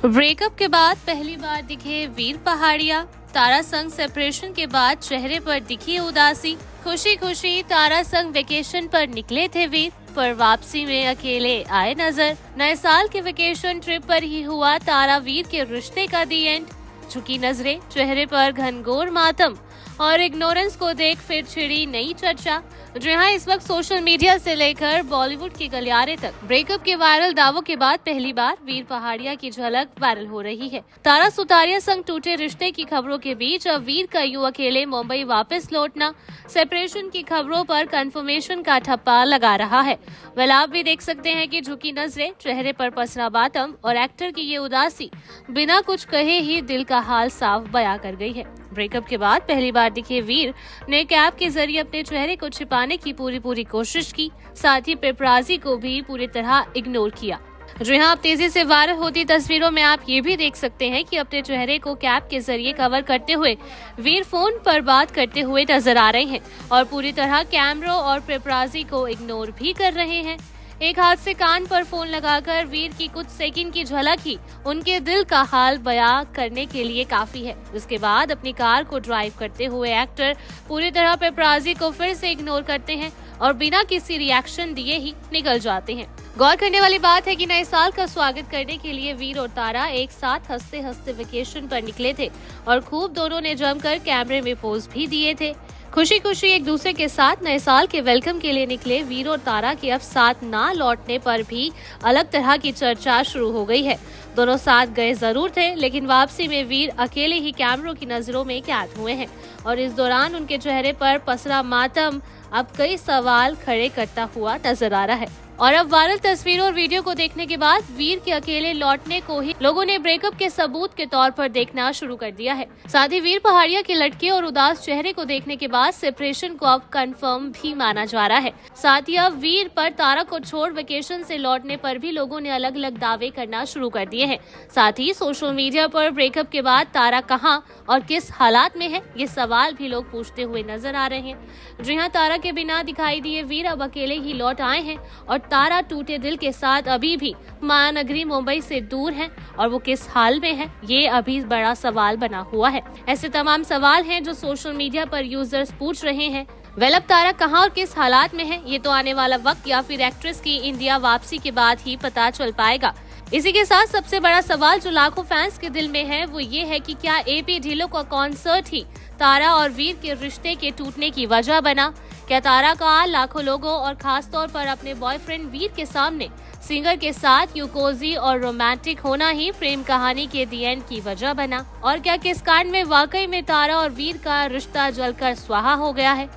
Breakup के बाद पहली बार दिखे वीर पहाड़िया। तारा संग सेपरेशन के बाद चेहरे पर दिखी उदासी। खुशी खुशी तारा संग वेकेशन पर निकले थे वीर, पर वापसी में अकेले आए नजर। नए साल के वेकेशन ट्रिप पर ही हुआ तारा वीर के रिश्ते का दी एंड। झुकी नजरें, चेहरे पर घनघोर मातम और इग्नोरेंस को देख फिर छिड़ी नई चर्चा। जहां इस वक्त सोशल मीडिया से लेकर बॉलीवुड के गलियारे तक ब्रेकअप के वायरल दावों के बाद पहली बार वीर पहाड़िया की झलक वायरल हो रही है। तारा सुतारिया संग टूटे रिश्ते की खबरों के बीच अब वीर का यूं अकेले मुंबई वापस लौटना सेपरेशन की खबरों पर कंफर्मेशन का ठप्पा लगा रहा है। वेल, आप भी देख सकते हैं कि झुकी नजरें, चेहरे पर पसरा बातम और एक्टर की ये उदासी बिना कुछ कहे ही दिल का हाल साफ बयां कर गई है। ब्रेकअप के बाद पहली बार दिखे वीर ने कैप के जरिए अपने चेहरे को छिपाने की पूरी कोशिश की, साथ ही पेपराजी को भी पूरी तरह इग्नोर किया। जी हाँ, अब तेजी से वायरल होती तस्वीरों में आप ये भी देख सकते हैं कि अपने चेहरे को कैप के जरिए कवर करते हुए वीर फोन पर बात करते हुए नजर आ रहे हैं और पूरी तरह कैमरों और पेपराजी को इग्नोर भी कर रहे हैं। एक हाथ से कान पर फोन लगाकर वीर की कुछ सेकंड की झलक ही उनके दिल का हाल बयां करने के लिए काफी है। उसके बाद अपनी कार को ड्राइव करते हुए एक्टर पूरी तरह पेपराजी को फिर से इग्नोर करते हैं और बिना किसी रिएक्शन दिए ही निकल जाते हैं। गौर करने वाली बात है कि नए साल का स्वागत करने के लिए वीर और तारा एक साथ हंसते हंसते वेकेशन पर निकले थे और खूब दोनों ने जमकर कैमरे में पोज भी दिए थे। खुशी खुशी एक दूसरे के साथ नए साल के वेलकम के लिए निकले वीर और तारा के अब साथ ना लौटने पर भी अलग तरह की चर्चा शुरू हो गई है। दोनों साथ गए जरूर थे, लेकिन वापसी में वीर अकेले ही कैमरों की नजरों में कैद हुए हैं और इस दौरान उनके चेहरे पर पसरा मातम अब कई सवाल खड़े करता हुआ नजर आ रहा है। और अब वायरल तस्वीरों और वीडियो को देखने के बाद वीर के अकेले लौटने को ही लोगों ने ब्रेकअप के सबूत के तौर पर देखना शुरू कर दिया है। साथ ही वीर पहाड़िया के लटके और उदास चेहरे को देखने के बाद सेपरेशन को अब कंफर्म भी माना जा रहा है। साथ ही अब वीर पर तारा को छोड़ वेकेशन से लौटने पर भी लोगों ने अलग अलग दावे करना शुरू कर दिए हैं। साथ ही सोशल मीडिया पर ब्रेकअप के बाद तारा कहां और किस हालात में है, ये सवाल भी लोग पूछते हुए नजर आ रहे हैं। जी हाँ, तारा के बिना दिखाई दिए वीर अब अकेले ही लौट आए हैं और तारा टूटे दिल के साथ अभी भी महानगरी मुंबई से दूर है और वो किस हाल में है, ये अभी बड़ा सवाल बना हुआ है। ऐसे तमाम सवाल हैं जो सोशल मीडिया पर यूजर्स पूछ रहे हैं। वेल, अब तारा कहां और किस हालात में है, ये तो आने वाला वक्त या फिर एक्ट्रेस की इंडिया वापसी के बाद ही पता चल पाएगा। इसी के साथ सबसे बड़ा सवाल जो लाखों फैंस के दिल में है वो ये है कि क्या एपी ढिल्लों का कॉन्सर्ट ही तारा और वीर के रिश्ते के टूटने की वजह बना? क्या तारा का लाखों लोगों और खासतौर पर अपने बॉयफ्रेंड वीर के सामने सिंगर के साथ यूकोजी और रोमांटिक होना ही प्रेम कहानी के दी एंड की वजह बना? और क्या किस कांड में वाकई में तारा और वीर का रिश्ता जलकर स्वाहा हो गया है?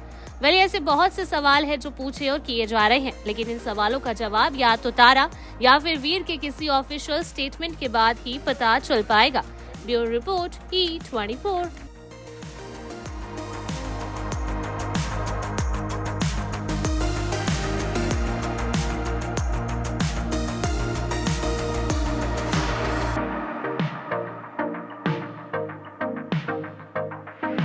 वेल, ऐसे बहुत से सवाल हैं जो पूछे और किए जा रहे हैं, लेकिन इन सवालों का जवाब या तो तारा या फिर वीर के किसी ऑफिशियल स्टेटमेंट के बाद ही पता चल पाएगा। Bureau report E24।